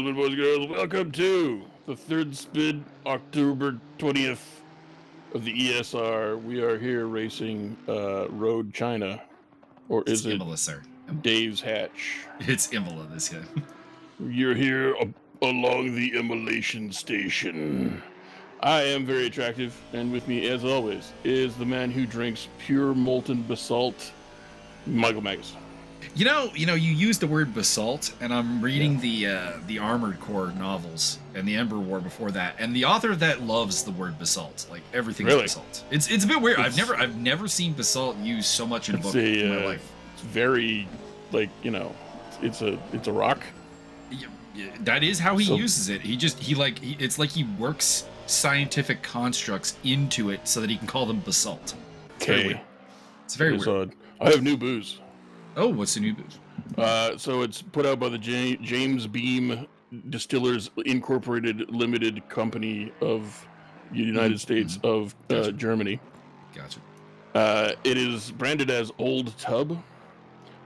gentlemen, boys and girls, welcome to the third spin, October 20th of the ESR. We are here racing Road China. Or is it Imola, sir? Dave's Hatch? It's Imola this year. You're here along the immolation station. I am very attractive, and with me, as always, is the man who drinks pure molten basalt, Michael Magus. You used the word basalt, and I'm reading the Armored Core novels and the Ember War before that, and the author of that loves the word basalt. Like everything's basalt. It's a bit weird. I've never seen basalt used so much in a book in my life. It's very, it's a rock. Yeah, that is how he uses it. It's like he works scientific constructs into it so that he can call them basalt. It's very weird. I have new booze. Oh, what's the new booze? So it's put out by the James Beam Distillers Incorporated Limited Company of the United States of Germany. Gotcha. It is branded as Old Tub.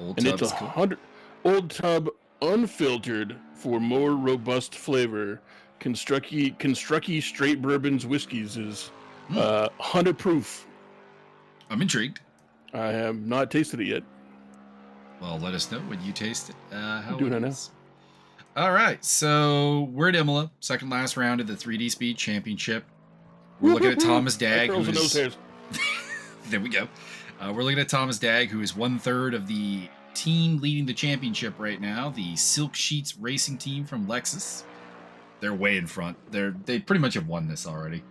It's 100 Old Tub unfiltered for more robust flavor. Kentucky Straight Bourbons Whiskeys is 100 proof. I'm intrigued. I have not tasted it yet. Well, let us know when you taste it. How doing it now? All right, so we're at Imola, second last round of the 3D Speed Championship. We're looking at Thomas Dagg. There we go. We're looking at Thomas Dagg, who is 1/3 of the team leading the championship right now, the Silk Sheets Racing team from Lexus. They're way in front. They pretty much have won this already.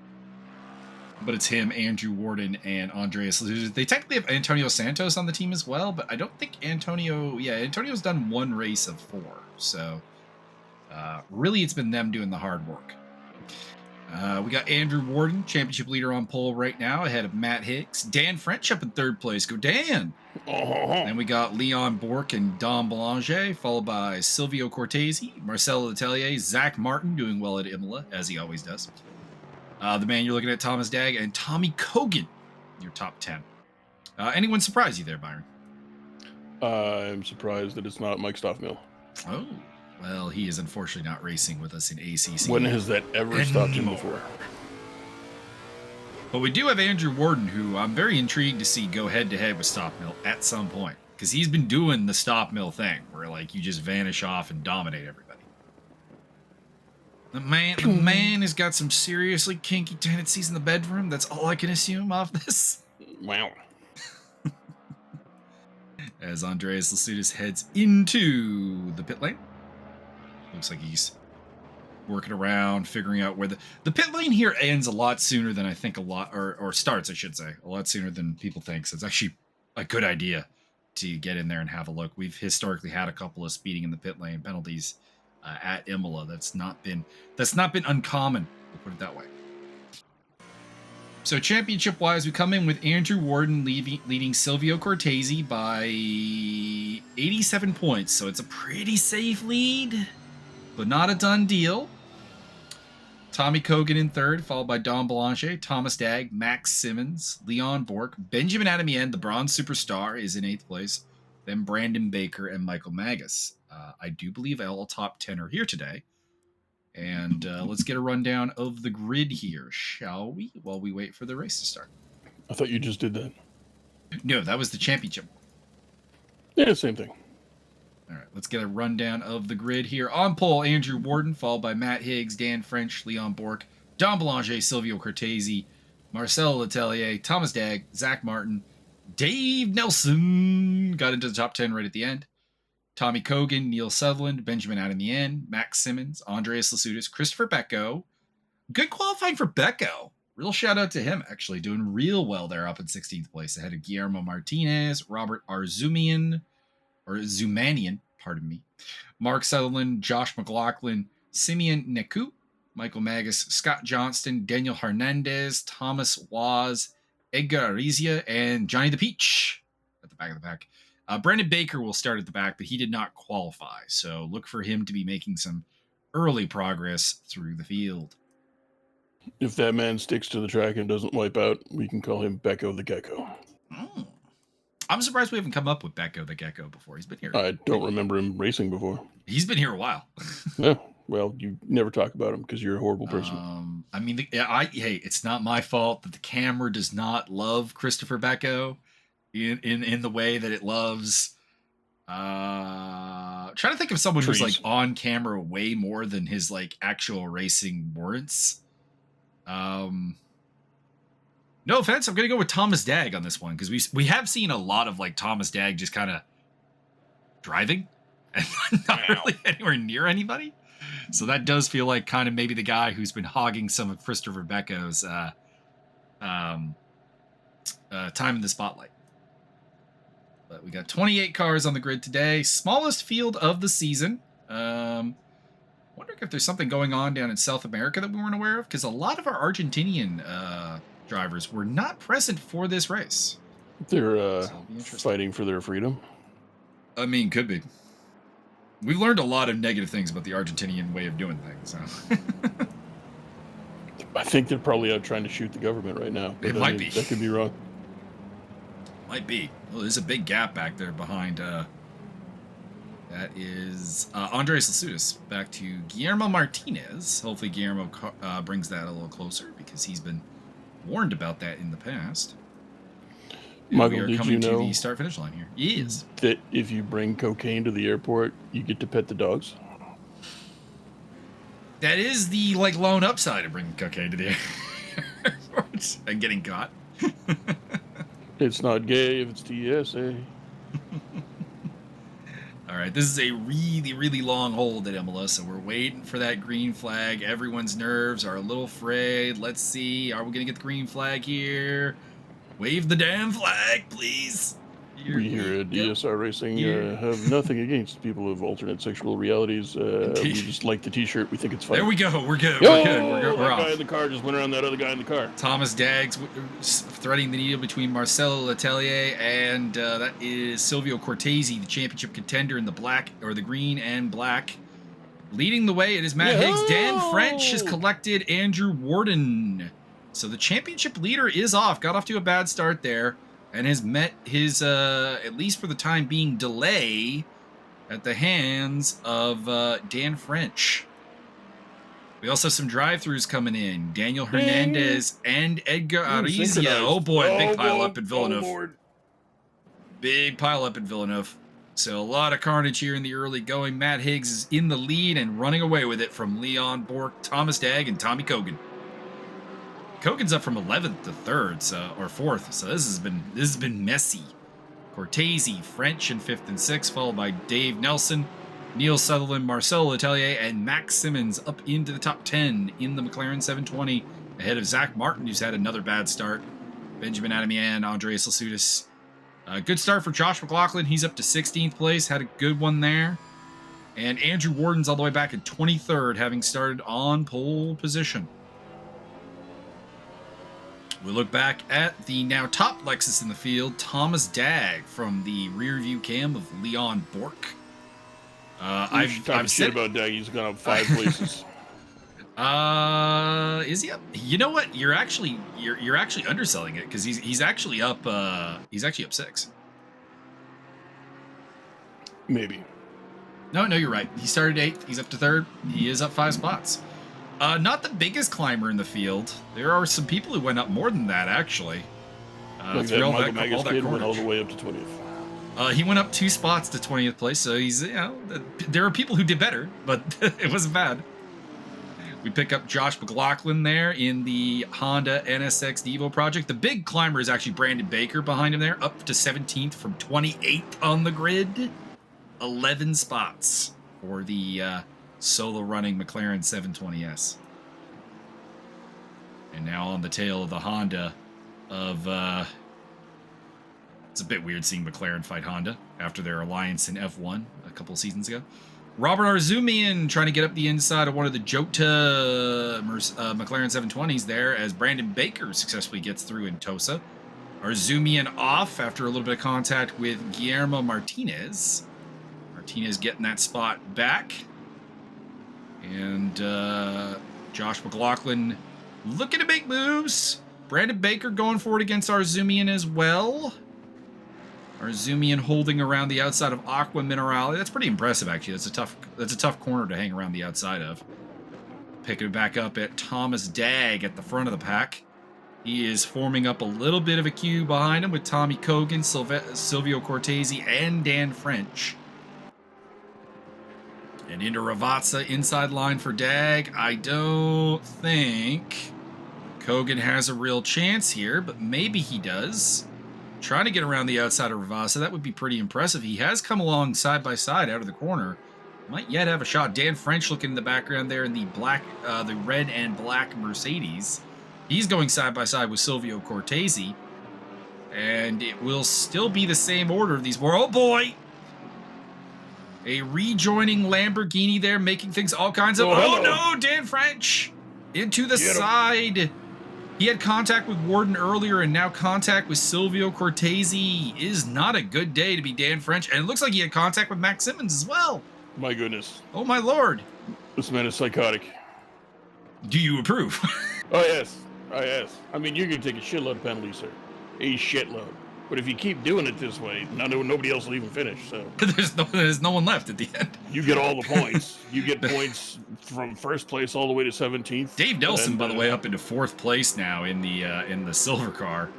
But it's him, Andrew Warden, and Andreas. They technically have Antonio Santos on the team as well, but I don't think Antonio's done one race of 4. So really it's been them doing the hard work. We got Andrew Warden, championship leader on pole right now, ahead of Matt Hicks. Dan French up in 3rd place. Go Dan! Then we got Leon Bourque and Dom Belanger, followed by Silvio Cortese, Marcelo Letelier, Zach Martin doing well at Imola, as he always does. The man you're looking at, Thomas Dagg, and Tommy Kogan, your top 10. Anyone surprise you there, Byron? I'm surprised that it's not Mike Stoffmill. Oh, well, he is unfortunately not racing with us in ACC. When has that ever stopped him before? But we do have Andrew Warden, who I'm very intrigued to see go head-to-head with Stoffmill at some point. Because he's been doing the Stoffmill thing, where you just vanish off and dominate everybody. The man has got some seriously kinky tendencies in the bedroom. That's all I can assume off this. Wow. As Andreas Lasudis heads into the pit lane. Looks like he's working around, figuring out where the pit lane here ends a lot sooner than I think or starts, I should say, a lot sooner than people think. So it's actually a good idea to get in there and have a look. We've historically had a couple of speeding in the pit lane penalties at Imola. That's not been uncommon, we'll put it that way. So championship wise, we come in with Andrew Warden leading Silvio Cortese by 87 points. So it's a pretty safe lead, but not a done deal. Tommy Kogan in 3rd, followed by Dom Belanger, Thomas Dagg, Max Simmons, Leon Bourque, Benjamin Adamian, the bronze superstar, is in 8th place. Then Brandon Baker and Michael Magus. I do believe all top 10 are here today. And let's get a rundown of the grid here, shall we? While we wait for the race to start. I thought you just did that. No, that was the championship. Yeah, same thing. All right, let's get a rundown of the grid here. On pole, Andrew Warden, followed by Matt Higgs, Dan French, Leon Bourque, Dom Belanger, Silvio Cortese, Marcelo Letelier, Thomas Dagg, Zach Martin, Dave Nelson got into the top 10 right at the end. Tommy Kogan, Neil Sutherland, Benjamin Adamian, Max Simmons, Andreas Lasudis, Christopher Becco. Good qualifying for Becco. Real shout out to him, actually. Doing real well there up in 16th place. Ahead of Guillermo Martinez, Robert Zumanian, pardon me. Mark Sutherland, Josh McLaughlin, Simeon Neku, Michael Magus, Scott Johnston, Daniel Hernandez, Thomas Waz, Edgar Arizia, and Johnny the Peach at the back of the pack. Brandon Baker will start at the back, but he did not qualify, so look for him to be making some early progress through the field. If that man sticks to the track and doesn't wipe out, we can call him Becco the Gecko. I'm surprised we haven't come up with Becco the Gecko before. He's been here. I don't remember him racing before. He's been here a while. Yeah, Well, you never talk about him because you're a horrible person. I mean, hey, it's not my fault that the camera does not love Christopher Becco in the way that it loves. Trying to think of someone who's like on camera way more than his like actual racing warrants. No offense, I'm gonna go with Thomas Dagg on this one because we have seen a lot of like Thomas Dagg just kind of driving and not really anywhere near anybody. So that does feel like kind of maybe the guy who's been hogging some of Christopher Becco's time in the spotlight. But we got 28 cars on the grid today, smallest field of the season. Wondering if there's something going on down in South America that we weren't aware of, because a lot of our Argentinian drivers were not present for this race. They're fighting for their freedom. I mean, could be. We've learned a lot of negative things about the Argentinian way of doing things. So. I think they're probably out trying to shoot the government right now. It might be. That could be wrong. Might be. Well, there's a big gap back there behind. That is Andres Lasudis back to Guillermo Martinez. Hopefully Guillermo brings that a little closer because he's been warned about that in the past. Michael, did you know to the start-finish line here? Yes. That if you bring cocaine to the airport, you get to pet the dogs? That is the like lone upside of bringing cocaine to the airport and getting caught. It's not gay if it's TSA. All right, this is a really, really long hold at Imola, so we're waiting for that green flag. Everyone's nerves are a little frayed. Let's see, are we going to get the green flag here? Wave the damn flag, please. We here at ESR Racing have nothing against people of alternate sexual realities. We just like the T-shirt. We think it's fun. There we go. We're good. We're good. We're off. That guy in the car just went around that other guy in the car. Thomas Daggs threading the needle between Marcelo Letelier and that is Silvio Cortese, the championship contender in the black or the green and black. Leading the way, it is Matt Higgs. Dan French has collected Andrew Warden. So the championship leader is off. Got off to a bad start there. And has met his, at least for the time being, delay at the hands of Dan French. We also have some drive-thrus coming in. Daniel Hernandez and Edgar Arizia. Oh boy, big pile-up at Villeneuve. Big pile-up at Villeneuve. So a lot of carnage here in the early going. Matt Higgs is in the lead and running away with it from Leon Bork, Thomas Dagg, and Tommy Kogan. Kogan's up from 11th to 3rd, or 4th, so this has been messy. Cortese, French in 5th and 6th, followed by Dave Nelson, Neil Sutherland, Marcelo Letelier, and Max Simmons up into the top 10 in the McLaren 720, ahead of Zach Martin, who's had another bad start, Benjamin Adamian, Andreas Lasudis. Good start for Josh McLaughlin. He's up to 16th place, had a good one there. And Andrew Warden's all the way back at 23rd, having started on pole position. We look back at the now top Lexus in the field, Thomas Dagg from the rear view cam of Leon Bork. I've said about Dagg. He's gone up 5 places. Is he up? You know what? You're actually underselling it because he's actually up 6. Maybe. No, you're right. He started 8th. He's up to 3rd. He is up 5 spots. Not the biggest climber in the field. There are some people who went up more than that, actually. Like that Michael Magus kid went all the way up to 20th. He went up 2 spots to 20th place, so he's, there are people who did better, but it wasn't bad. We pick up Josh McLaughlin there in the Honda NSX Devo project. The big climber is actually Brandon Baker behind him there, up to 17th from 28th on the grid. 11 spots for the solo running McLaren 720S. And now on the tail of the Honda of it's a bit weird seeing McLaren fight Honda after their alliance in F1 a couple seasons ago. Robert Arzumian trying to get up the inside of one of the Jota McLaren 720s there as Brandon Baker successfully gets through in Tosa. Arzumian off after a little bit of contact with Guillermo Martinez. Martinez getting that spot back. And Josh McLaughlin looking to make moves. Brandon Baker going forward against Arzumian as well. Arzumian holding around the outside of Aqua Minerale. That's pretty impressive, actually. That's a tough corner to hang around the outside of. Picking it back up at Thomas Dag at the front of the pack. He is forming up a little bit of a queue behind him with Tommy Kogan, Silvio Cortese, and Dan French. And into Ravazza, inside line for Dag. I don't think Kogan has a real chance here, but maybe he does. Trying to get around the outside of Ravazza. That would be pretty impressive. He has come along side by side out of the corner. Might yet have a shot. Dan French looking in the background there in the the red and black Mercedes. He's going side by side with Silvio Cortese. And it will still be the same order of these four. Oh boy! A rejoining Lamborghini there, making things all kinds of... Oh no, Dan French! Into the side. He had contact with Warden earlier, and now contact with Silvio Cortese. Is not a good day to be Dan French. And it looks like he had contact with Max Simmons as well. My goodness. Oh my lord. This man is psychotic. Do you approve? Oh yes. Oh yes. I mean, you're going to take a shitload of penalties, sir. A shitload. But if you keep doing it this way, nobody else will even finish. So there's no one left at the end. You get all the points. You get points from first place all the way to 17th. Dave Nelson, by the way, up into 4th place now in the silver car,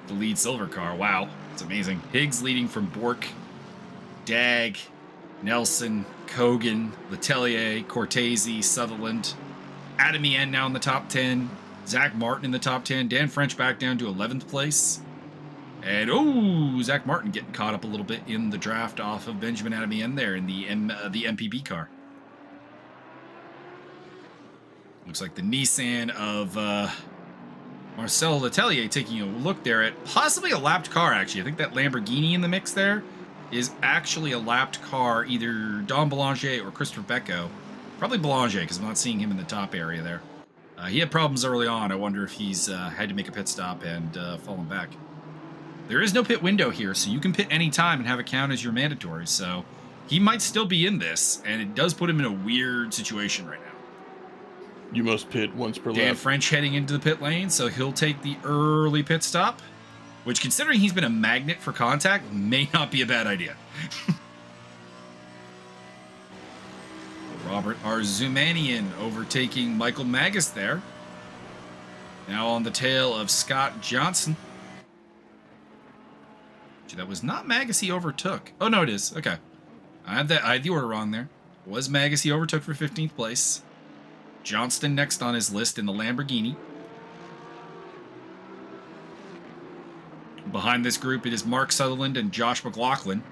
the lead silver car. Wow, it's amazing. Higgs leading from Bork, Dag, Nelson, Kogan, Letelier, Cortese, Sutherland, Adamien now in the top 10. Zach Martin in the top 10. Dan French back down to 11th place. And, Zach Martin getting caught up a little bit in the draft off of Benjamin Adamien there in the MPB car. Looks like the Nissan of Marcel Letelier taking a look there at possibly a lapped car, actually. I think that Lamborghini in the mix there is actually a lapped car, either Don Boulanger or Christopher Becco. Probably Boulanger, because I'm not seeing him in the top area there. He had problems early on. I wonder if he's had to make a pit stop and fallen back. There is no pit window here, so you can pit any time and have it count as your mandatory. So he might still be in this, and it does put him in a weird situation right now. You must pit once per lap. Dan French heading into the pit lane, so he'll take the early pit stop, which, considering he's been a magnet for contact, may not be a bad idea. Robert Arzumanian overtaking Michael Magus there. Now on the tail of Scott Johnson. That was not Magus he overtook. Oh, no, it is. Okay. I had the order wrong there. It was Magus he overtook for 15th place. Johnston next on his list in the Lamborghini. Behind this group, it is Mark Sutherland and Josh McLaughlin.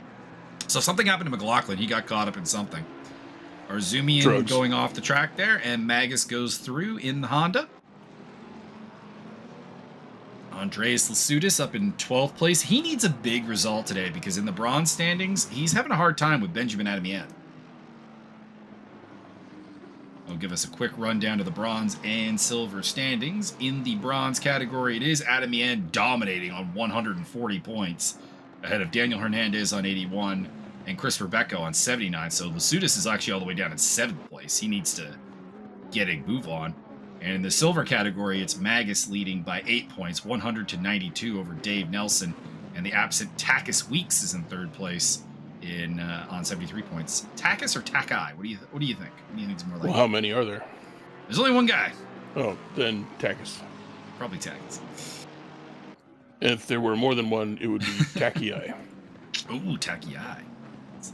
So something happened to McLaughlin. He got caught up in something. Arzumian going off the track there, and Magus goes through in the Honda. Andreas Lasudis up in 12th place. He needs a big result today because in the bronze standings, he's having a hard time with Benjamin Adamien. I'll give us a quick rundown to the bronze and silver standings. In the bronze category, it is Adamien dominating on 140 points, ahead of Daniel Hernandez on 81 and Christopher Becco on 79. So Lasudis is actually all the way down in 7th place. He needs to get a move on. And in the silver category, it's Magus leading by 8 points, 100 to 92 over Dave Nelson. And the absent Takis Weeks is in 3rd place on 73 points. Takis or Takai? What do you think? What do you think is more likely? Well, how many are there? There's only one guy. Oh, then Takis. Probably Takis. If there were more than one, it would be Takiai. Ooh, Takiai. That's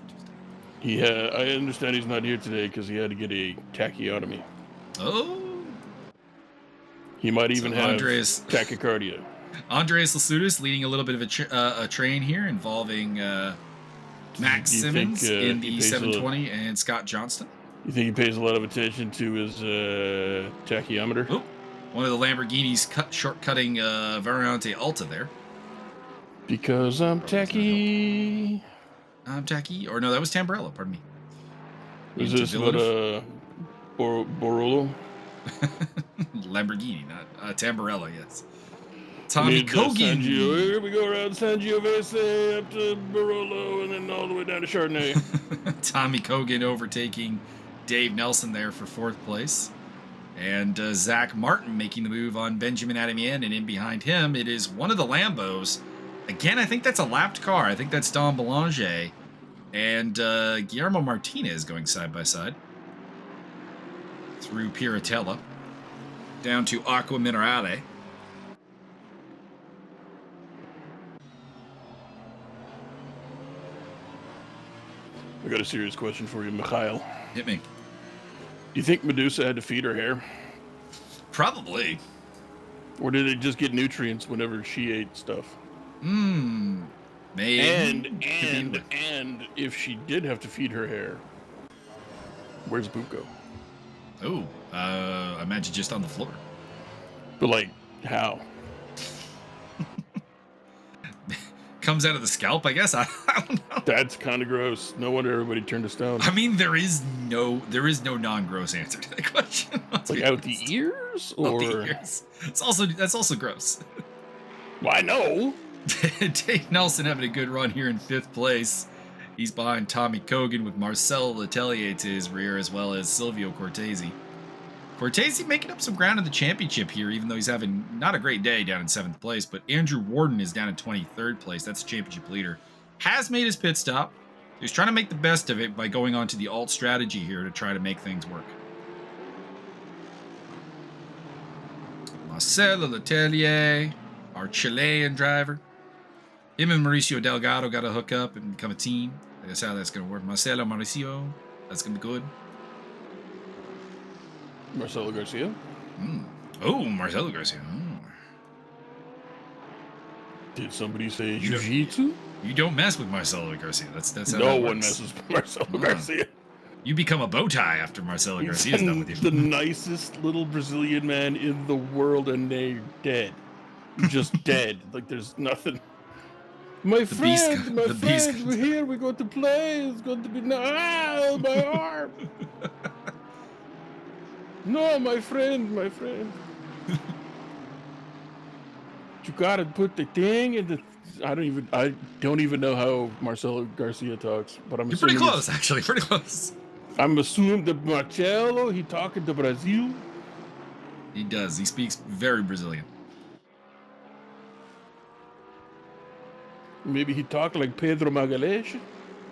interesting. I understand he's not here today because he had to get a tachyotomy. Oh. He might even have tachycardia. Andreas Lasudis leading a little bit of a train here involving Max Simmons in the 720 and Scott Johnston. You think he pays a lot of attention to his tachyometer? Oh, one of the Lamborghinis shortcutting Variante Alta there. Because I'm tacky. Or no, that was Tamburello, pardon me. Was this what, Borolo? Lamborghini, not Tamburello, yes. Tommy Kogan. Here we go around Sangiovese up to Barolo and then all the way down to Chardonnay. Tommy Kogan overtaking Dave Nelson there for 4th place. And Zach Martin making the move on Benjamin Adamien. And in behind him, it is one of the Lambos, Again, I think that's a lapped car. I think that's Dom Boulanger and Guillermo Martinez going side by side. Through Piratella. Down to Aqua Minerale. I got a serious question for you, Mikhail. Hit me. Do you think Medusa had to feed her hair? Probably. Or did it just get nutrients whenever she ate stuff? Maybe. And if she did have to feed her hair, where's Boop go? Oh, I imagine just on the floor. But like, how? Comes out of the scalp, I guess. I don't know. That's kind of gross. No wonder everybody turned to stone. I mean, there is no non-gross answer to that question. Like out the ears, or out the ears. That's also gross. Well, I know. Dave Nelson having a good run here in 5th place. He's behind Tommy Kogan with Marcel Letelier to his rear, as well as Silvio Cortese. Cortese making up some ground in the championship here, even though he's having not a great day down in 7th place. But Andrew Warden is down in 23rd place. That's the championship leader. Has made his pit stop. He's trying to make the best of it by going on to the alt strategy here to try to make things work. Marcelo Letelier, our Chilean driver. Him and Mauricio Delgado got to hook up and become a team. That's how that's going to work. Marcelo, Mauricio, that's going to be good. Marcelo Garcia. Oh, Marcelo Garcia. Did somebody say jiu-jitsu? You don't mess with Marcelo Garcia. That's how no that one works. messes with Marcelo Garcia. You become a bow tie after Marcelo Garcia's done with you. The nicest little Brazilian man in the world, and they're dead. Just dead. Like there's nothing. My friend, we're here. We're going to play. It's going to be my arm. No, my friend. You gotta put the thing in the. I don't even know how Marcelo Garcia talks, but I'm. You're pretty close, actually. Pretty close. I'm assuming that Marcelo, he talking to Brazil. He does. He speaks very Brazilian. Maybe he talked like Pedro Magalhães.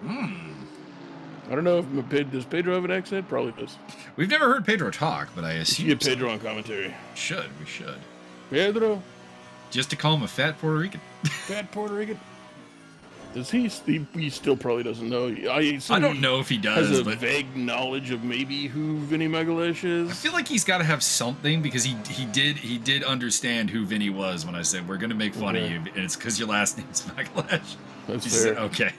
I don't know if does Pedro have an accent? Probably does. We've never heard Pedro talk, but I assume get Pedro on commentary. We should. Pedro. Just to call him a fat Puerto Rican. Fat Puerto Rican. Does he still probably doesn't know. I don't know if he does. Has a vague knowledge of maybe who Vinny Magalhães is. I feel like he's got to have something because he did understand who Vinny was when I said we're gonna make fun of you, and it's because your last name's Magalhães. That's fair. Said, okay.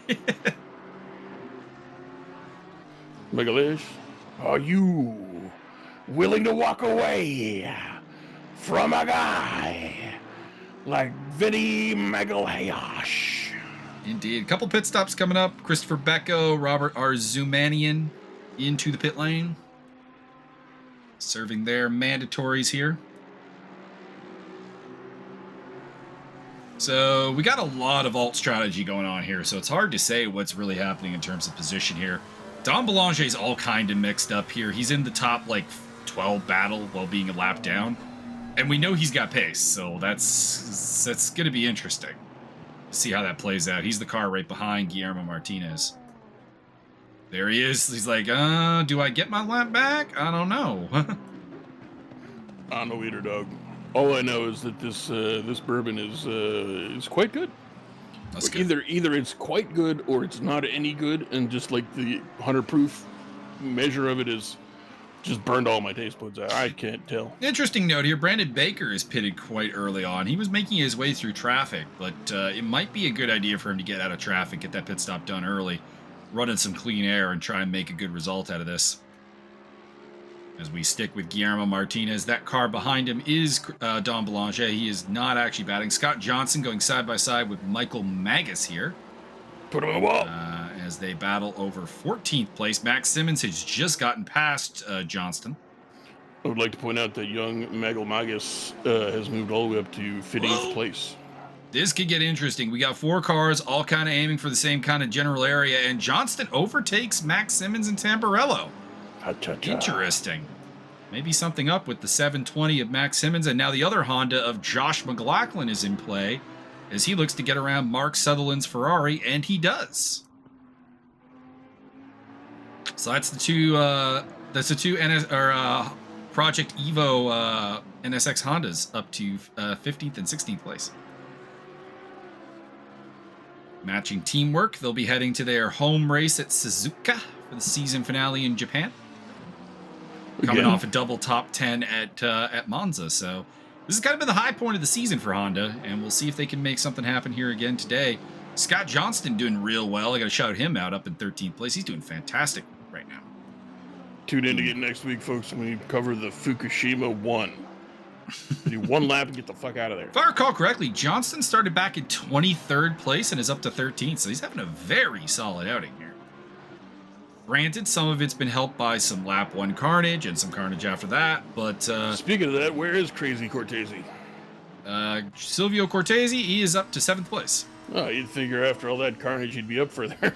Magalhães, are you willing to walk away from a guy like Vinny Magalhães? Indeed. A couple pit stops coming up. Christopher Becco, Robert Arzumanian into the pit lane. Serving their mandatories here. So we got a lot of alt strategy going on here, so it's hard to say what's really happening in terms of position here. Dom Boulanger is all kind of mixed up here. He's in the top, 12 battle while being a lap down. And we know he's got pace, so that's going to be interesting. See how that plays out. He's the car right behind Guillermo Martinez. There he is. He's like, do I get my lap back? I don't know. I don't know either, dog. All I know is that this bourbon is quite good. That's good. Either it's quite good or it's not any good, and just like the 100 proof measure of it is just burned all my taste buds out. I can't tell. Interesting note here. Brandon Baker is pitted quite early on. He was making his way through traffic, but it might be a good idea for him to get out of traffic, get that pit stop done early, run in some clean air, and try and make a good result out of this. As we stick with Guillermo Martinez, that car behind him is Dom Boulanger. He is not actually batting. Scott Johnson going side by side with Michael Magus here. Put him on the wall. As they battle over 14th place. Max Simmons has just gotten past Johnston. I would like to point out that young Michael Magus has moved all the way up to 15th place. This could get interesting. We got 4 cars, all kind of aiming for the same kind of general area, and Johnston overtakes Max Simmons and Tamburello. Interesting. Maybe something up with the 720 of Max Simmons, and now the other Honda of Josh McLaughlin is in play. as he looks to get around Mark Sutherland's Ferrari, and he does. So that's the two Project Evo NSX Hondas up to 15th and 16th place. Matching teamwork, they'll be heading to their home race at Suzuka for the season finale in Japan. Coming off a double top 10 at Monza, so this has kind of been the high point of the season for Honda, and we'll see if they can make something happen here again today. Scott Johnston doing real well. I got to shout him out up in 13th place. He's doing fantastic right now. Tune in again next week, folks, when we cover the Fukushima 1. Do one lap and get the fuck out of there. If I recall correctly, Johnston started back in 23rd place and is up to 13th, so he's having a very solid outing here. Granted, some of it's been helped by some lap 1 carnage and some carnage after that, but... Speaking of that, where is Crazy Cortese? Silvio Cortese, he is up to 7th place. Oh, you'd figure after all that carnage he'd be up further.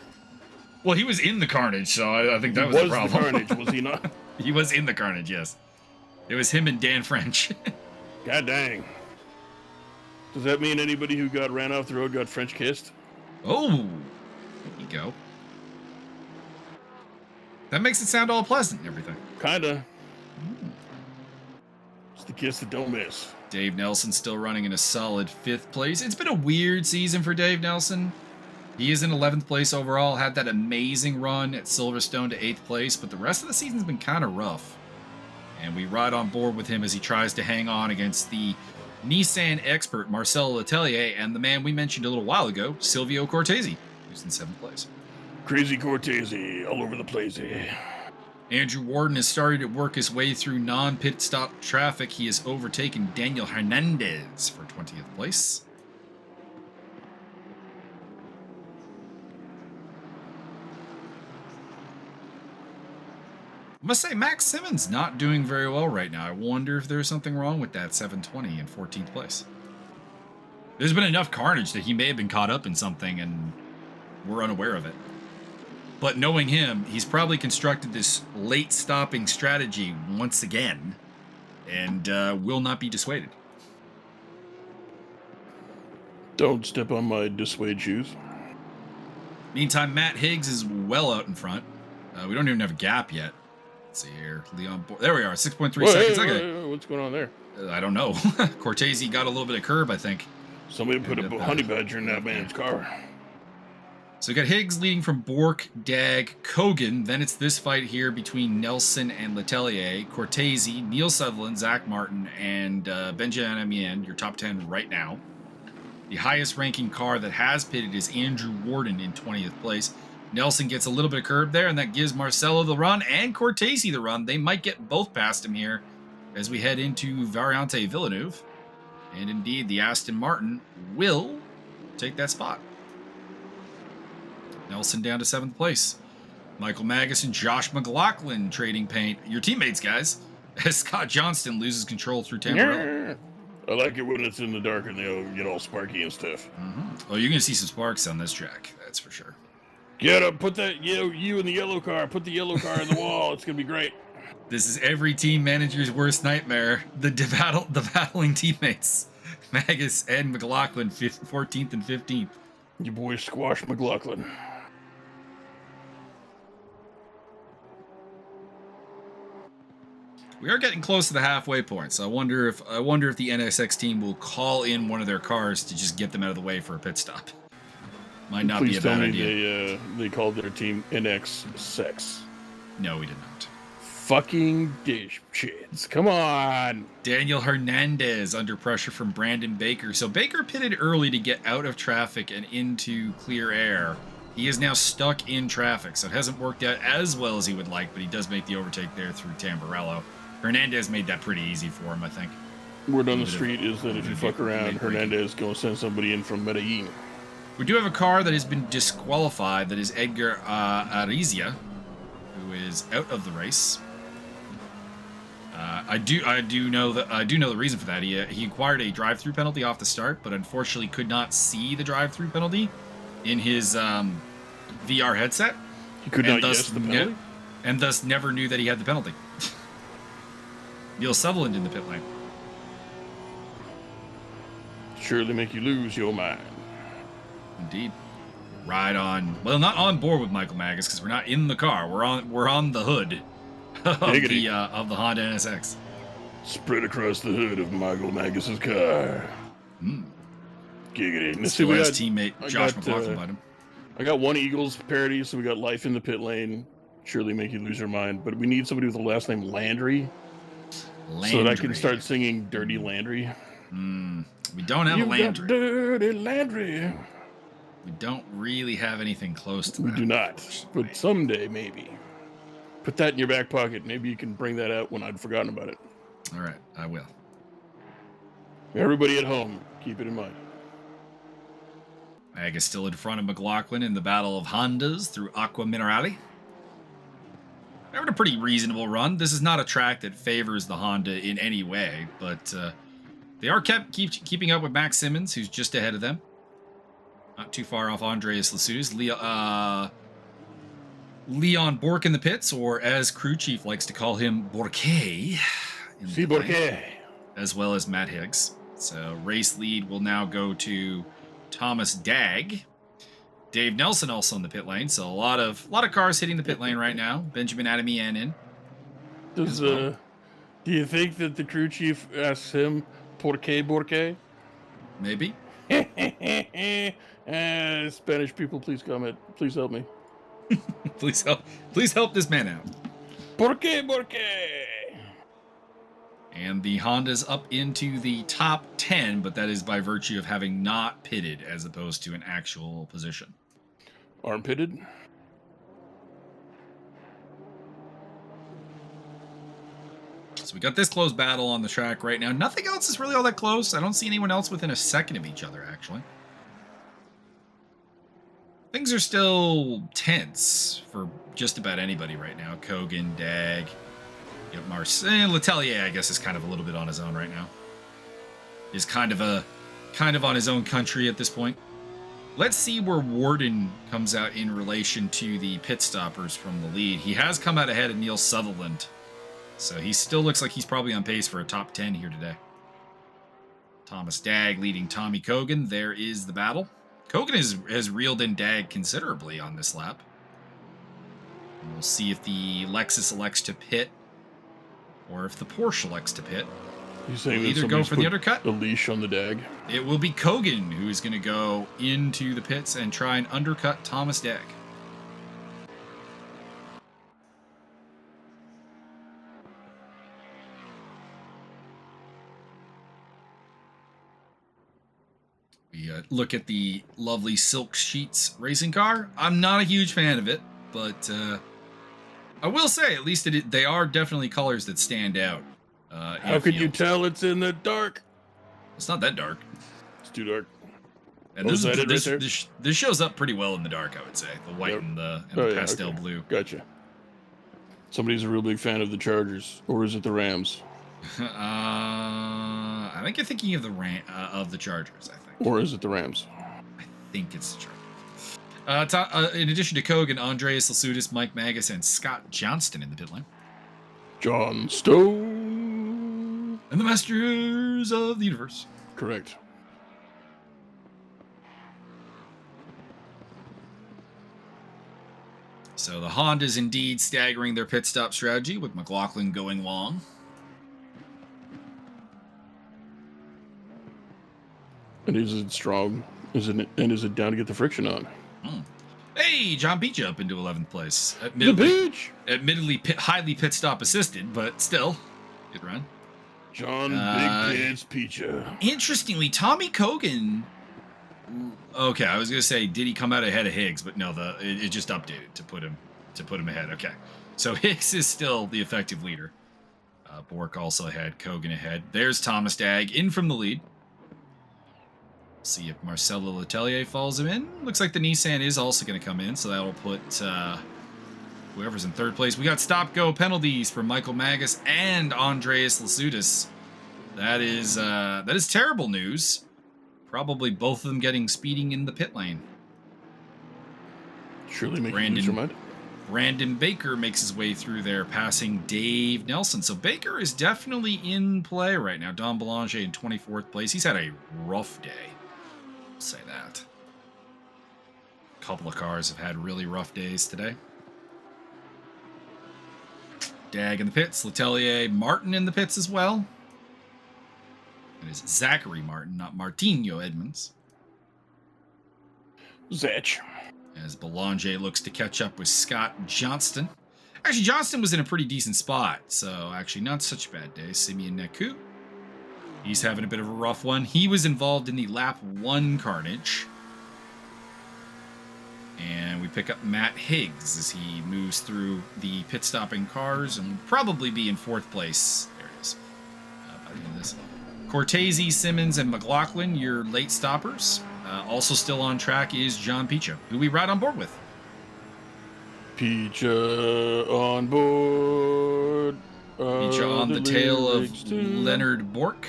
Well, he was in the carnage, so I think that was the problem. The carnage, was he not? He was in the carnage, yes. It was him and Dan French. God dang. Does that mean anybody who got ran off the road got French kissed? Oh, there you go. That makes it sound all pleasant and everything. Kinda. It's the kiss that don't miss. Dave Nelson still running in a solid 5th place. It's been a weird season for Dave Nelson. He is in 11th place overall, had that amazing run at Silverstone to 8th place, but the rest of the season's been kind of rough. And we ride on board with him as he tries to hang on against the Nissan expert Marcel Letelier and the man we mentioned a little while ago, Silvio Cortese, who's in 7th place. Crazy Cortese, all over the place. Andrew Warden has started to work his way through non-pit stop traffic. He has overtaken Daniel Hernandez for 20th place. I must say, Max Simmons not doing very well right now. I wonder if there's something wrong with that 720 in 14th place. There's been enough carnage that he may have been caught up in something and we're unaware of it. But knowing him, he's probably constructed this late stopping strategy once again and will not be dissuaded. Don't step on my dissuade shoes. Meantime, Matt Higgs is well out in front. We don't even have a gap yet. Let's see here. Leon, there we are, 6.3 seconds. Hey, what's going on there? I don't know. Cortese got a little bit of curb, I think. Somebody put a honey badger in that man's car. So we got Higgs leading from Bork, Dag, Kogan. Then it's this fight here between Nelson and Letelier, Cortese, Neil Sutherland, Zach Martin, and Benjamin Amien, your top 10 right now. The highest ranking car that has pitted is Andrew Warden in 20th place. Nelson gets a little bit of curb there, and that gives Marcelo the run and Cortese the run. They might get both past him here as we head into Variante Villeneuve. And indeed, the Aston Martin will take that spot. Nelson down to 7th place. Michael Magus and Josh McLaughlin trading paint. Your teammates, guys. As Scott Johnston loses control through Tamburello. I like it when it's in the dark and they get all sparky and stuff. Oh, you're going to see some sparks on this track. That's for sure. Get up, put that, you in the yellow car. Put the yellow car in the wall. It's going to be great. This is every team manager's worst nightmare. The battling teammates. Magus and McLaughlin, 14th and 15th. Your boy Squash McLaughlin. We are getting close to the halfway point, so I wonder if the NSX team will call in one of their cars to just get them out of the way for a pit stop. Might not be a bad idea. They called their team NX Sex. No, we did not. Fucking dish shits. Come on. Daniel Hernandez under pressure from Brandon Baker. So Baker pitted early to get out of traffic and into clear air. He is now stuck in traffic, so it hasn't worked out as well as he would like, but he does make the overtake there through Tamburello. Hernandez made that pretty easy for him, I think. Word on the street is that if you fuck around, Hernandez is going to send somebody in from Medellin. We do have a car that has been disqualified. That is Edgar Arizia, who is out of the race. I do know the reason for that. He acquired a drive-through penalty off the start, but unfortunately could not see the drive-through penalty in his VR headset. He could not guess the penalty, and thus never knew that he had the penalty. Neil Sutherland in the pit lane. surely make you lose your mind. Indeed. Ride on. Well, not on board with Michael Magus because we're not in the car. We're on the hood of the Honda NSX. Spread across the hood of Michael Magus's car. Giggity. Still has teammate Josh McLaughlin behind him. I got one Eagles parody, so we got Life in the Pit Lane. Surely make you lose your mind. But we need somebody with the last name Landry. So that I can start singing Dirty Landry. We don't have a Landry. Dirty Landry. We don't really have anything close to that. We do not. But someday, maybe. Put that in your back pocket. Maybe you can bring that out when I'd forgotten about it. All right, I will. Everybody at home, keep it in mind. Mag is still in front of McLaughlin in the battle of Hondas through Aqua Minerale. Having a pretty reasonable run. This is not a track that favors the Honda in any way, but they are keeping up with Max Simmons, who's just ahead of them. Not too far off Andreas Lasudis. Leon Bork in the pits, or as crew chief likes to call him, Borquet. Borquet. As well as Matt Higgs. So race lead will now go to Thomas Dagg. Dave Nelson also in the pit lane, so a lot of cars hitting the pit lane right now. Benjamin Adamian in. Do you think that the crew chief asks him, ¿Por qué, Borquet? Maybe. Spanish people, please comment. Please help me. Please help this man out. ¿Por qué, Borquet? And the Honda's up into the top 10, but that is by virtue of having not pitted as opposed to an actual position. Aren't pitted? So we got this close battle on the track right now. Nothing else is really all that close. I don't see anyone else within a second of each other, actually. Things are still tense for just about anybody right now. Kogan, Dagg, Marcel, Letelier, I guess, is kind of a little bit on his own right now. Is kind of on his own country at this point. Let's see where Warden comes out in relation to the pit stoppers from the lead. He has come out ahead of Neil Sutherland, so he still looks like he's probably on pace for a top 10 here today. Thomas Dagg leading Tommy Kogan. There is the battle. Kogan has reeled in Dagg considerably on this lap. And we'll see if the Lexus elects to pit or if the Porsche elects to pit. You saying either go for the undercut? A leash on the Dagg. It will be Kogan who is going to go into the pits and try and undercut Thomas Dagg. We look at the lovely Silk Sheets racing car. I'm not a huge fan of it, but I will say at least they are definitely colors that stand out. How can you tell it's in the dark? It's not that dark. It's too dark. And this shows up pretty well in the dark, I would say. The white and the pastel blue. Gotcha. Somebody's a real big fan of the Chargers, or is it the Rams? I think you're thinking of the Chargers, I think. Or is it the Rams? I think it's the Chargers. In addition to Kogan, Andreas Lasudis, Mike Magus, and Scott Johnston in the pit lane. John Stone. And the Masters of the Universe. Correct. So the Honda's indeed staggering their pit stop strategy with McLaughlin going long. And is it strong? Is it down to get the friction on? Hey, John Beach up into 11th place. The Beach! Admittedly highly pit stop assisted, but still, good run. John Big Pits Pizza. Interestingly, Tommy Kogan. Okay, I was gonna say, did he come out ahead of Higgs? But no, it just updated to put him ahead. Okay, so Higgs is still the effective leader. Bork also ahead, Kogan ahead. There's Thomas Dagg in from the lead. See if Marcelo Letelier follows him in. Looks like the Nissan is also going to come in, so that'll put whoever's in third place. We got stop-go penalties for Michael Magus and Andreas Lasudis. That is terrible news. Probably both of them getting speeding in the pit lane. Surely make you lose your mind. Brandon Baker makes his way through there, passing Dave Nelson. So Baker is definitely in play right now. Don Belanger in 24th place. He's had a rough day. I'll say that. A couple of cars have had really rough days today. Dag in the pits. Letelier, Martin in the pits as well. It is Zachary Martin, not Martinho Edmonds. Zach. As Belanger looks to catch up with Scott Johnston. Actually, Johnston was in a pretty decent spot, so actually not such a bad day. Simeon Neku. He's having a bit of a rough one. He was involved in the lap 1 carnage. And we pick up Matt Higgs as he moves through the pit stopping cars and will probably be in 4th place. There it is. By the end of this. Cortese, Simmons, and McLaughlin, your late stoppers. Also still on track is John Picha, who we ride on board with. Picha on board. Picha on the tail of Leonard Bork,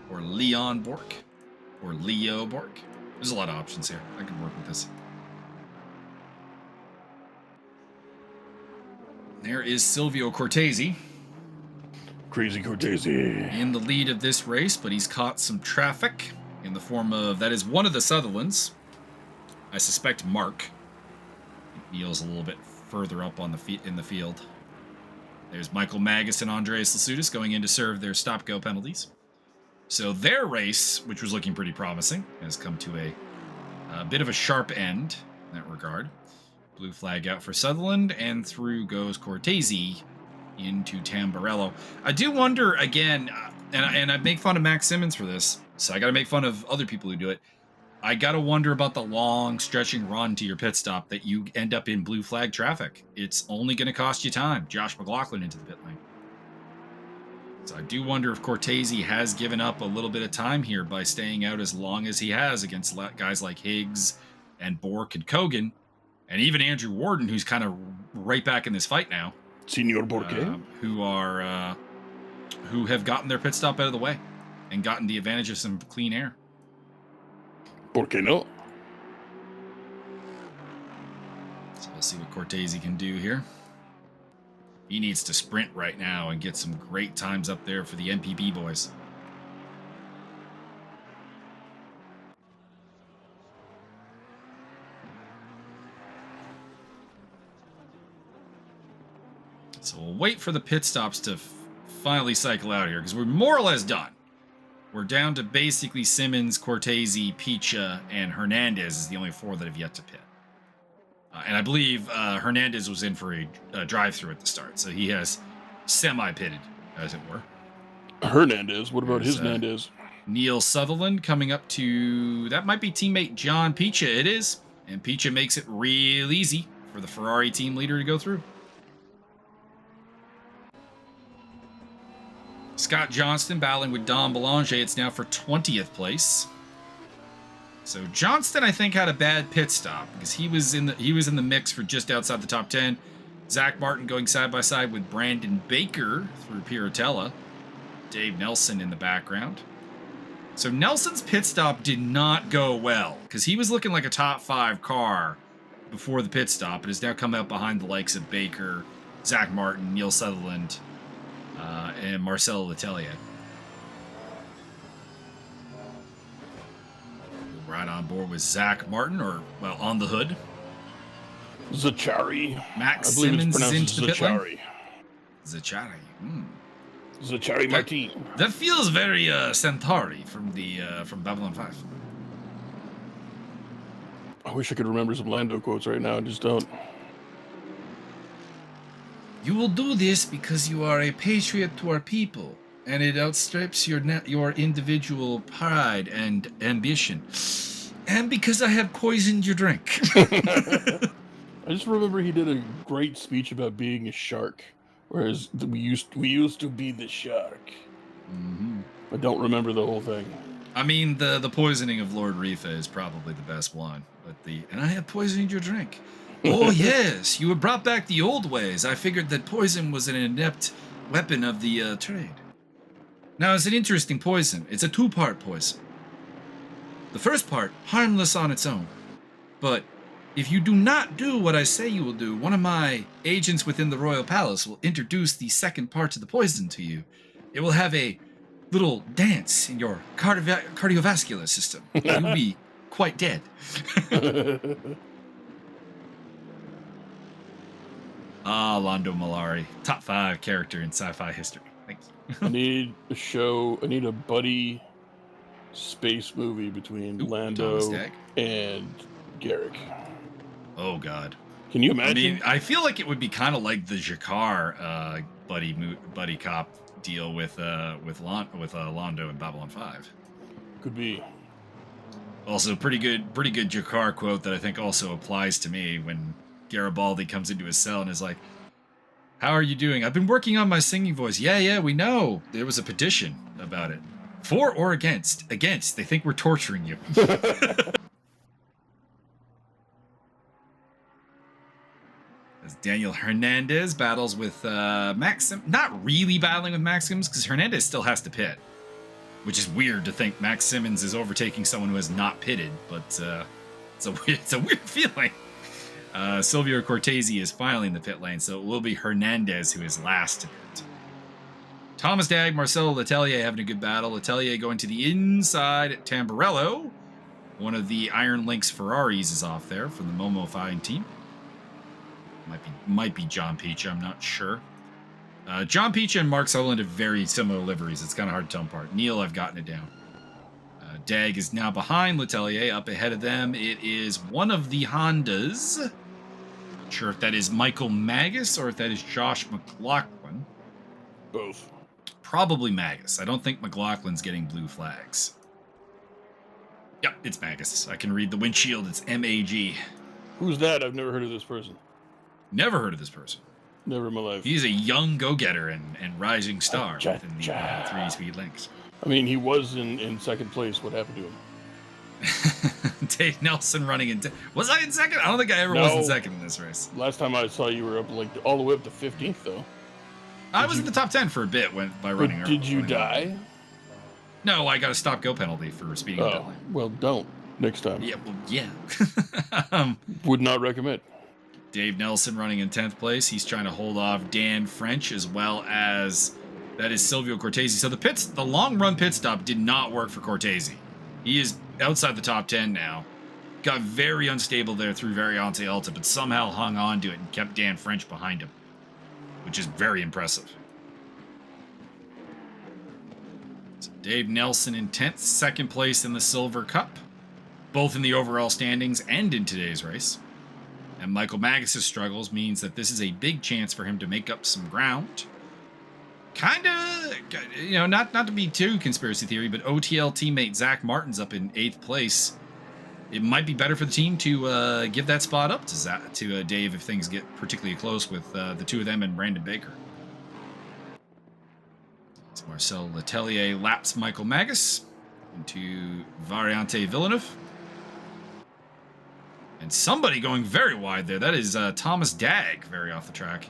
or Leon Bork, or Leo Bork. There's a lot of options here. I can work with this. There is Silvio Cortese. Crazy Cortese. In the lead of this race, but he's caught some traffic in the form of, that is one of the Sutherlands. I suspect Mark. Neil's a little bit further up on in the field. There's Michael Magus and Andreas Lasudis going in to serve their stop-go penalties. So their race, which was looking pretty promising, has come to a bit of a sharp end in that regard. Blue flag out for Sutherland, and through goes Cortese into Tamburello. I do wonder, again, and I make fun of Max Simmons for this, so I got to make fun of other people who do it. I got to wonder about the long stretching run to your pit stop that you end up in blue flag traffic. It's only going to cost you time. Josh McLaughlin into the pit lane. So I do wonder if Cortese has given up a little bit of time here by staying out as long as he has against guys like Higgs and Bork and Kogan, and even Andrew Warden, who's kind of right back in this fight now. Senor Borque. Who have gotten their pit stop out of the way and gotten the advantage of some clean air. ¿Por qué no? So we'll see what Cortese can do here. He needs to sprint right now and get some great times up there for the MPB boys. So we'll wait for the pit stops to finally cycle out here, because we're more or less done. We're down to basically Simmons, Cortese, Picha, and Hernandez is the only 4 that have yet to pit. And I believe Hernandez was in for a drive-through at the start, so he has semi-pitted, as it were. Hernandez? What about his Hernandez? Neil Sutherland coming up to... That might be teammate John Picha. It is. And Picha makes it real easy for the Ferrari team leader to go through. Scott Johnston battling with Don Belanger. It's now for 20th place. So Johnston, I think, had a bad pit stop because he was in the mix for just outside the top 10. Zach Martin going side by side with Brandon Baker through Piratella. Dave Nelson in the background. So Nelson's pit stop did not go well because he was looking like a top 5 car before the pit stop, and has now come out behind the likes of Baker, Zach Martin, Neil Sutherland, and Marcel Letelier. Right on board with Zach Martin, or, well, on the hood. Zachary. Max Simmons is into the pit lane. Zachary. Mm. Zachary Martin. That feels very Centauri from Babylon 5. I wish I could remember some Lando quotes right now. I just don't. You will do this because you are a patriot to our people, and it outstrips your individual pride and ambition. And because I have poisoned your drink. I just remember he did a great speech about being a shark, whereas we used to be the shark. Mm-hmm. I don't remember the whole thing. I mean, the poisoning of Lord Rifa is probably the best one, but and I have poisoned your drink. Oh, yes, you have brought back the old ways. I figured that poison was an inept weapon of the trade. Now, it's an interesting poison. It's a 2-part poison. The first part, harmless on its own, but If you do not do what I say you will do, one of my agents within the royal palace will introduce the second part of the poison to you. It will have a little dance in your cardiovascular system. You'll be quite dead. Lando Malari, top 5 character in sci-fi history. Thank you. I need a buddy space movie between Lando and Garrick. Oh God. Can you imagine? I mean, I feel like it would be kind of like the Jakar buddy cop deal with Lando and Babylon 5. Could be. Also, pretty good Jakar quote that I think also applies to me when Garibaldi comes into his cell and is like, "How are you doing? I've been working on my singing voice." Yeah, we know. There was a petition about it. For or against? Against. They think we're torturing you. As Daniel Hernandez battles with Maxim. Not really battling with Maxims, because Hernandez still has to pit. Which is weird to think Max Simmons is overtaking someone who has not pitted, but it's a weird feeling. Silvio Cortese is finally in the pit lane, so it will be Hernandez who is last to pit. Thomas Dag, Marcelo Letelier having a good battle. Letelier going to the inside at Tamburello. One of the Iron Lynx Ferraris is off there from the Momo Fine team. Might be John Peach, I'm not sure. John Peach and Mark Sutherland have very similar liveries. It's kind of hard to tell them apart. Neil, I've gotten it down. Dag is now behind Letelier. Up ahead of them, it is one of the Hondas. Not sure if that is Michael Magus or if that is Josh McLaughlin. Both. Probably Magus. I don't think McLaughlin's getting blue flags. Yep, it's Magus. I can read the windshield. It's MAG. Who's that? I've never heard of this person. Never heard of this person. Never in my life. He's a young go-getter and rising star within the 3-speed links. I mean, he was in second place. What happened to him? Dave Nelson running in... Was I in second? I don't think I ever was in second in this race. Last time I saw you were up all the way up to 15th, though. I was in the top 10 for a bit by running early. Did you die? No, I got a stop-go penalty for speeding the pit lane. Well, don't. Next time. Yeah, well, yeah. Would not recommend. Dave Nelson running in 10th place. He's trying to hold off Dan French as well as that is Silvio Cortese. So the long run pit stop did not work for Cortese. He is outside the top 10 now. Got very unstable there through Variante Alta, but somehow hung on to it and kept Dan French behind him, which is very impressive. So Dave Nelson in 10th, second place in the Silver Cup, both in the overall standings and in today's race. And Michael Magus' struggles means that this is a big chance for him to make up some ground. Kind of, not to be too conspiracy theory, but OTL teammate Zach Martin's up in 8th place. It might be better for the team to give that spot up to Dave if things get particularly close with the two of them and Brandon Baker. So Marcel Letelier laps Michael Magus into Variante Villeneuve. And somebody going very wide there. That is Thomas Dag, very off the track.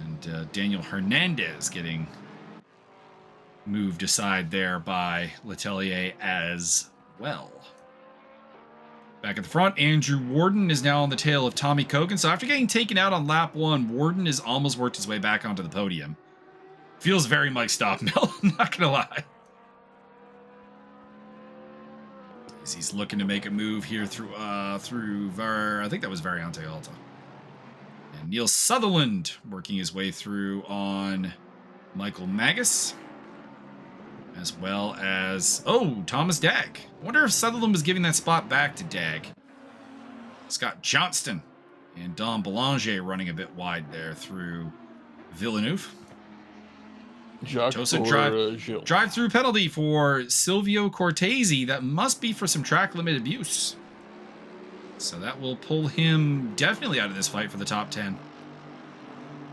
And Daniel Hernandez getting moved aside there by Letelier as well. Back at the front, Andrew Warden is now on the tail of Tommy Kogan. So after getting taken out on lap 1, Warden has almost worked his way back onto the podium. Feels very Mike Stockmill, not going to lie. He's looking to make a move here through I think that was Variante Alta. And Neil Sutherland working his way through on Michael Magus. As well as, Thomas Dag. I wonder if Sutherland was giving that spot back to Dag. Scott Johnston and Dom Belanger running a bit wide there through Villeneuve. Joseph drive-through penalty for Silvio Cortese. That must be for some track limit abuse. So that will pull him definitely out of this fight for the top 10.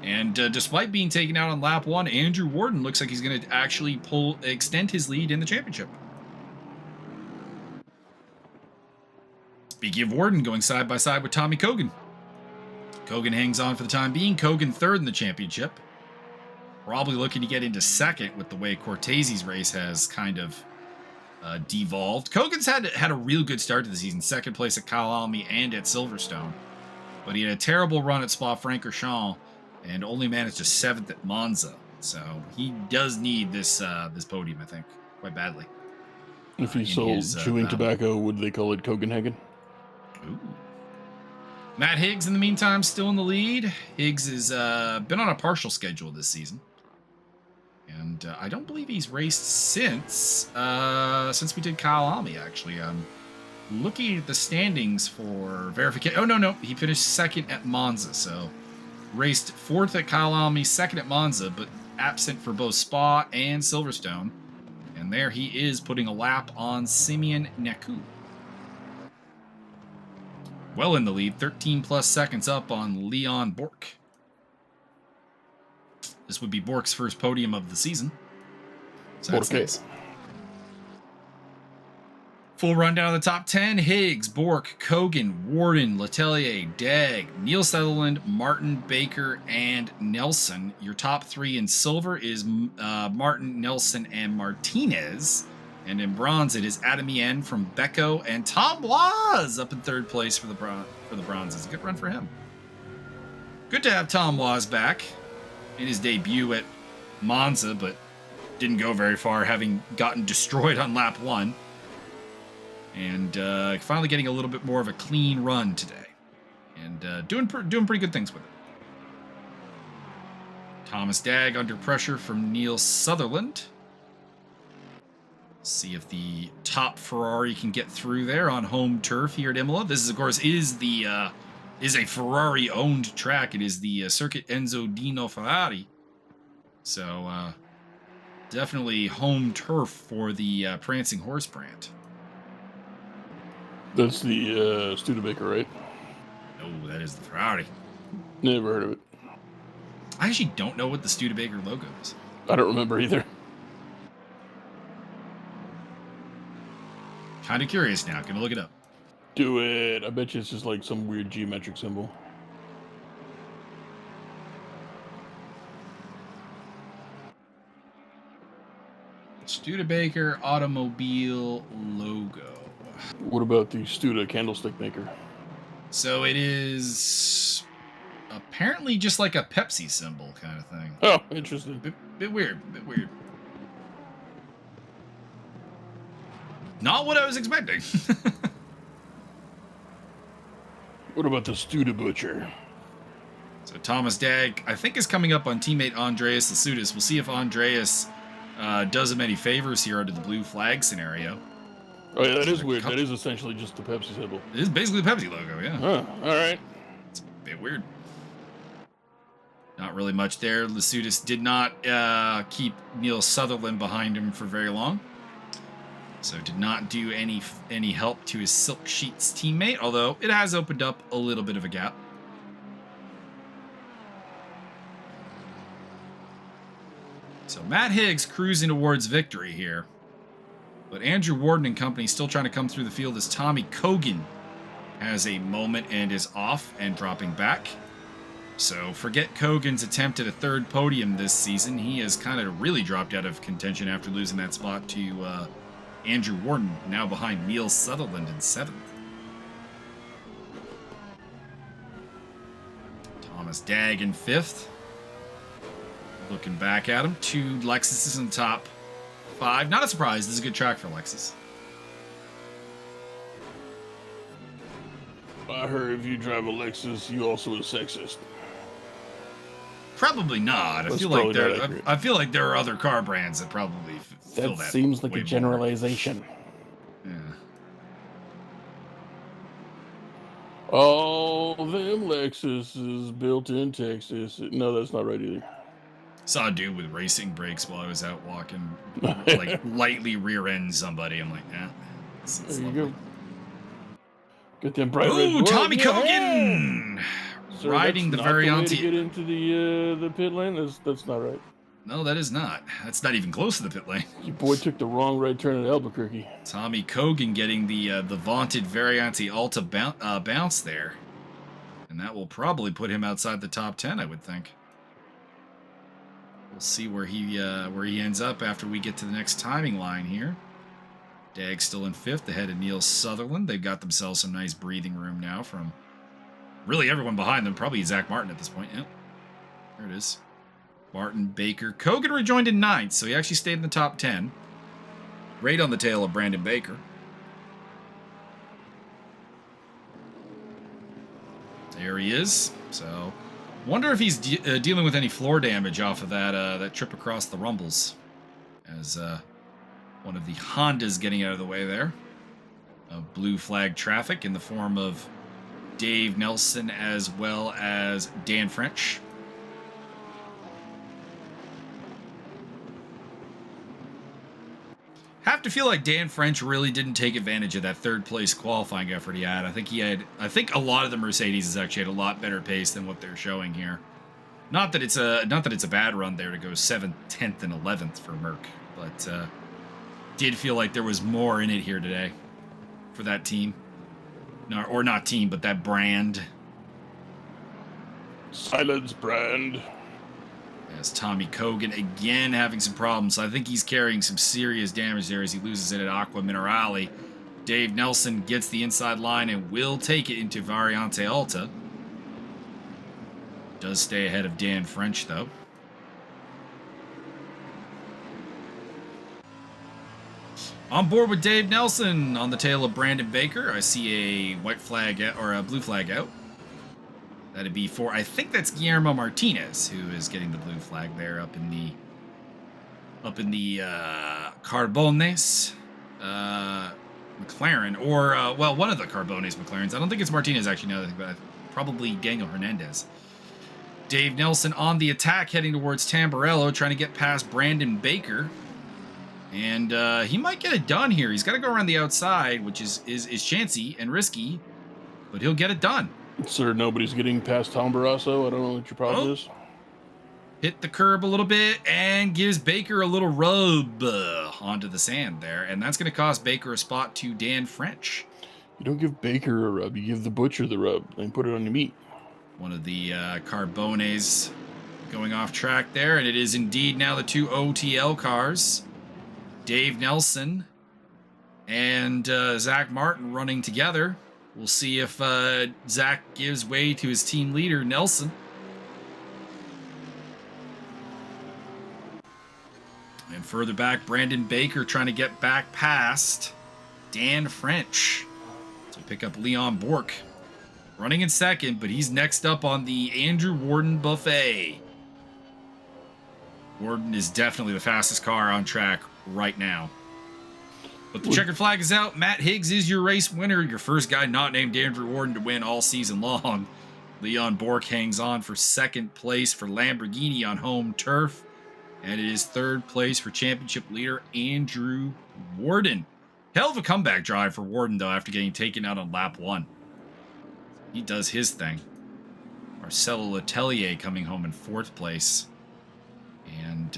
And despite being taken out on lap 1, Andrew Warden looks like he's going to actually extend his lead in the championship. Speaking of Warden, going side by side with Tommy Kogan. Kogan hangs on for the time being. Kogan third in the championship. Probably looking to get into second with the way Cortese's race has kind of devolved. Kogan's had a real good start to the season. Second place at Kyalami and at Silverstone. But he had a terrible run at Spa-Francorchamps and only managed a 7th at Monza. So he does need this podium, I think, quite badly. If he sold chewing tobacco, would they call it Copenhagen? Ooh. Matt Higgs, in the meantime, still in the lead. Higgs has been on a partial schedule this season. And I don't believe he's raced since we did Kyalami, actually. Looking at the standings for verification. Oh, no. He finished 2nd at Monza. So raced 4th at Kyalami, 2nd at Monza, but absent for both Spa and Silverstone. And there he is putting a lap on Simeon Naku. Well in the lead, 13 plus seconds up on Leon Bork. This would be Bork's first podium of the season. So that's nice. Full rundown of the top 10. Higgs, Bork, Kogan, Warden, Letelier, Dag, Neil Sutherland, Martin, Baker, and Nelson. Your top 3 in silver is Martin, Nelson, and Martinez. And in bronze, it is Adam Yen from Becco and Tom Waz up in 3rd place for the bronze. It's a good run for him. Good to have Tom Waz back in his debut at Monza, but didn't go very far, having gotten destroyed on lap 1. And finally getting a little bit more of a clean run today. And doing pretty good things with it. Thomas Dag under pressure from Neil Sutherland. See if the top Ferrari can get through there on home turf here at Imola. This, of course, is a Ferrari-owned track. It is the Circuit Enzo Dino Ferrari. So, definitely home turf for the Prancing Horse brand. That's the Studebaker, right? No, that is the Ferrari. Never heard of it. I actually don't know what the Studebaker logo is. I don't remember either. Kind of curious now. Gonna look it up. Do it. I bet you it's just like some weird geometric symbol. Studebaker automobile logo. What about the Studa candlestick maker? So it is apparently just like a Pepsi symbol kind of thing. Oh, interesting. Bit weird. Not what I was expecting. What about the Studa Butcher? So Thomas Dag, I think, is coming up on teammate Andreas Lasudis. We'll see if Andreas does him any favors here under the blue flag scenario. Oh, yeah, that is weird. That is essentially just the Pepsi symbol. It is basically the Pepsi logo, yeah. Huh, all right. It's a bit weird. Not really much there. Lasudis did not keep Neil Sutherland behind him for very long. So did not do any help to his Silk Sheets teammate, although it has opened up a little bit of a gap. So Matt Higgs cruising towards victory here. But Andrew Warden and company still trying to come through the field as Tommy Kogan has a moment and is off and dropping back. So forget Kogan's attempt at a 3rd podium this season. He has kind of really dropped out of contention after losing that spot to Andrew Warden, now behind Neil Sutherland in 7th. Thomas Dag in 5th. Looking back at him, 2 Lexuses in the top 5. Not a surprise, this is a good track for Lexus. I heard if you drive a Lexus, you also a sexist. Probably not. I feel like there are other car brands that probably feel that. That seems like a generalization. Yeah. All them Lexuses built in Texas. No, that's not right either. Saw a dude with racing brakes while I was out walking, like lightly rear end somebody. I'm like, yeah. There you go. Get them bright red. Ooh, Tommy Kogan! Sir, riding the Variante. To get into the pit lane? That's not right. No, that is not. That's not even close to the pit lane. Your boy took the wrong right turn at Albuquerque. Tommy Kogan getting the vaunted Variante Alta bounce there. And that will probably put him outside the top 10, I would think. We'll see where he ends up after we get to the next timing line here. Dag still in 5th ahead of Neil Sutherland. They've got themselves some nice breathing room now from really everyone behind them. Probably Zach Martin at this point. Yep. There it is. Martin, Baker. Kogan rejoined in 9th, so he actually stayed in the top 10. Right on the tail of Brandon Baker. There he is. So, wonder if he's dealing with any floor damage off of that trip across the rumbles. As one of the Hondas getting out of the way there. Of blue flag traffic in the form of Dave Nelson as well as Dan French. Have to feel like Dan French really didn't take advantage of that 3rd place qualifying effort he had. I think a lot of the Mercedes actually had a lot better pace than what they're showing here. Not that it's a bad run there to go 7th, 10th, and 11th for Merc, but did feel like there was more in it here today for that team. No, or not team, but that brand. Silence brand. As Tommy Kogan again having some problems. I think he's carrying some serious damage there as he loses it at Aqua Minerale. Dave Nelson gets the inside line and will take it into Variante Alta. Does stay ahead of Dan French, though. On board with Dave Nelson on the tail of Brandon Baker. I see a white flag or a blue flag out. That'd be for, I think that's Guillermo Martinez who is getting the blue flag there up in the Carbones McLaren, or well, one of the Carbones McLarens. I don't think it's Martinez actually. No, but probably Daniel Hernandez. Dave Nelson on the attack, heading towards Tamburello, trying to get past Brandon Baker, and he might get it done here. He's got to go around the outside, which is chancy and risky, but he'll get it done. Sir, nobody's getting past Tom Barrasso. I don't know what your problem is. Hit the curb a little bit and gives Baker a little rub onto the sand there. And that's going to cost Baker a spot to Dan French. You don't give Baker a rub. You give the butcher the rub and put it on your meat. One of the Carbones going off track there. And it is indeed now the 2 OTL cars. Dave Nelson and Zach Martin running together. We'll see if Zach gives way to his team leader, Nelson. And further back, Brandon Baker trying to get back past Dan French to pick up Leon Bork. Running in second, but he's next up on the Andrew Warden buffet. Warden is definitely the fastest car on track right now. But the checkered flag is out. Matt Higgs is your race winner. Your first guy not named Andrew Warden to win all season long. Leon Bork hangs on for 2nd place for Lamborghini on home turf. And it is 3rd place for championship leader Andrew Warden. Hell of a comeback drive for Warden, though, after getting taken out on lap 1. He does his thing. Marcelo Letelier coming home in 4th place. And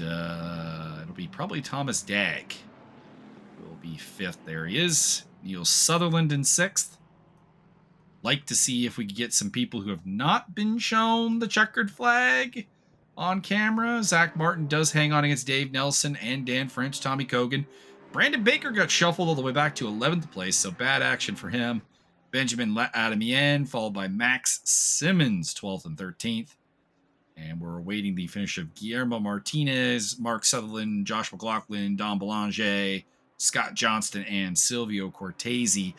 it'll be probably Thomas Dag. Will be 5th. There he is. Neil Sutherland in 6th. Like to see if we could get some people who have not been shown the checkered flag on camera. Zach Martin does hang on against Dave Nelson and Dan French, Tommy Kogan. Brandon Baker got shuffled all the way back to 11th place, so bad action for him. Benjamin Adamien, followed by Max Simmons, 12th and 13th. And we're awaiting the finish of Guillermo Martinez, Mark Sutherland, Josh McLaughlin, Don Belanger, Scott Johnston, and Silvio Cortese.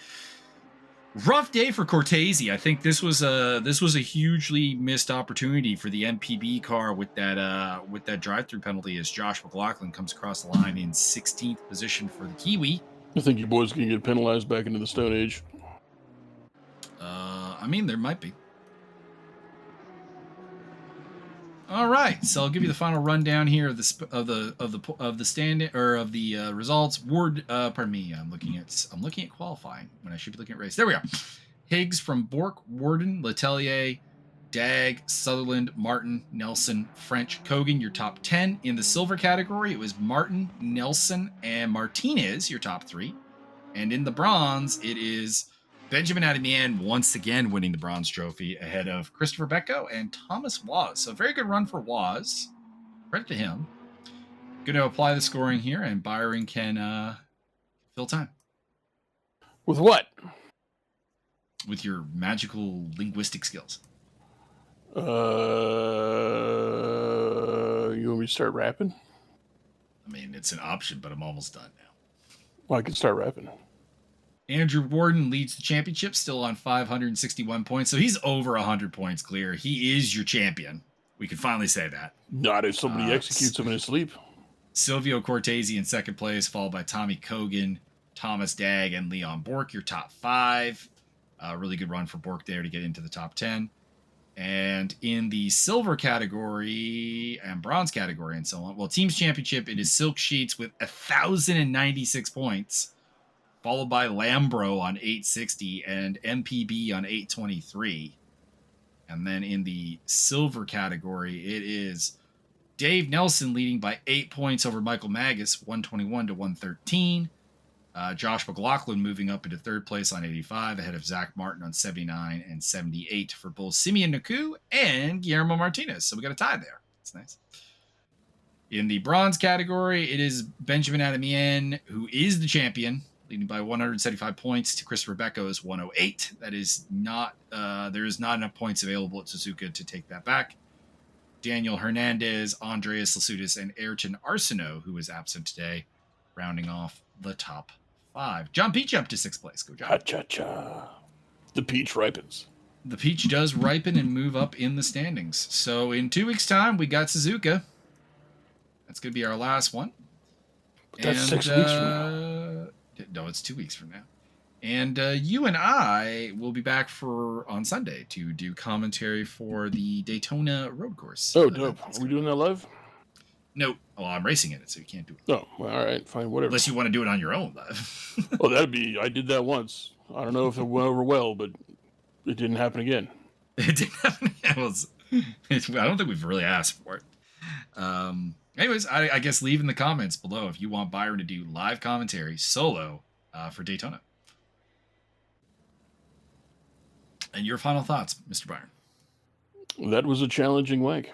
Rough day for Cortese. I think this was a hugely missed opportunity for the MPB car with that drive-through penalty as Josh McLaughlin comes across the line in 16th position for the Kiwi. I think you boys can get penalized back into the Stone Age. I mean, there might be. All right, so I'll give you the final rundown here of the stand or of the results. Pardon me, I'm looking at qualifying when I should be looking at race. There we go. Higgs from Bork, Warden, Letelier, Dag, Sutherland, Martin, Nelson, French, Kogan, your top 10. In the silver category, it was Martin, Nelson, and Martinez, your top 3. And in the bronze, it is Benjamin Adamien once again winning the bronze trophy ahead of Christopher Becco and Thomas Waz. So very good run for Waz. Credit to him. Going to apply the scoring here, and Byron can fill time. With what? With your magical linguistic skills. You want me to start rapping? I mean, it's an option, but I'm almost done now. Well, I can start rapping. Andrew Warden leads the championship, still on 561 points, so he's over 100 points clear. He is your champion. We can finally say that. Not if somebody executes him in his sleep. Silvio Cortese in second place, followed by Tommy Kogan, Thomas Dagg, and Leon Bork, your top 5. Really good run for Bork there to get into the top 10. And in the silver category and bronze category and so on, well, team's championship, it is Silk Sheets with 1,096 points, followed by Lambro on 860 and MPB on 823. And then in the silver category, it is Dave Nelson leading by 8 points over Michael Magus, 121 to 113. Josh McLaughlin moving up into third place on 85, ahead of Zach Martin on 79 and 78 for both Simeon Naku and Guillermo Martinez. So we got a tie there. That's nice. In the bronze category, it is Benjamin Adamien, who is the champion, leading by 175 points to Christopher Becco's 108. That is not, there is not enough points available at Suzuka to take that back. Daniel Hernandez, Andreas Lasutis, and Ayrton Arsenault, who is absent today, rounding off the top 5. John Peach up to 6th place. Go, John. Ha-cha-cha. The peach ripens. The peach does ripen and move up in the standings. So in 2 weeks' time, we got Suzuka. That's going to be our last one. But that's 6 weeks from now. No, it's 2 weeks from now. And you and I will be back on Sunday to do commentary for the Daytona road course. Oh, dope. Are we doing that live? No. Well, I'm racing in it, so you can't do it. Oh, well, all right. Fine, whatever. Unless you want to do it on your own live. Well, I did that once. I don't know if it went over well, but it didn't happen again. It didn't happen again. I don't think we've really asked for it. Anyways, I guess leave in the comments below if you want Byron to do live commentary solo for Daytona. And your final thoughts, Mr. Byron? That was a challenging wank.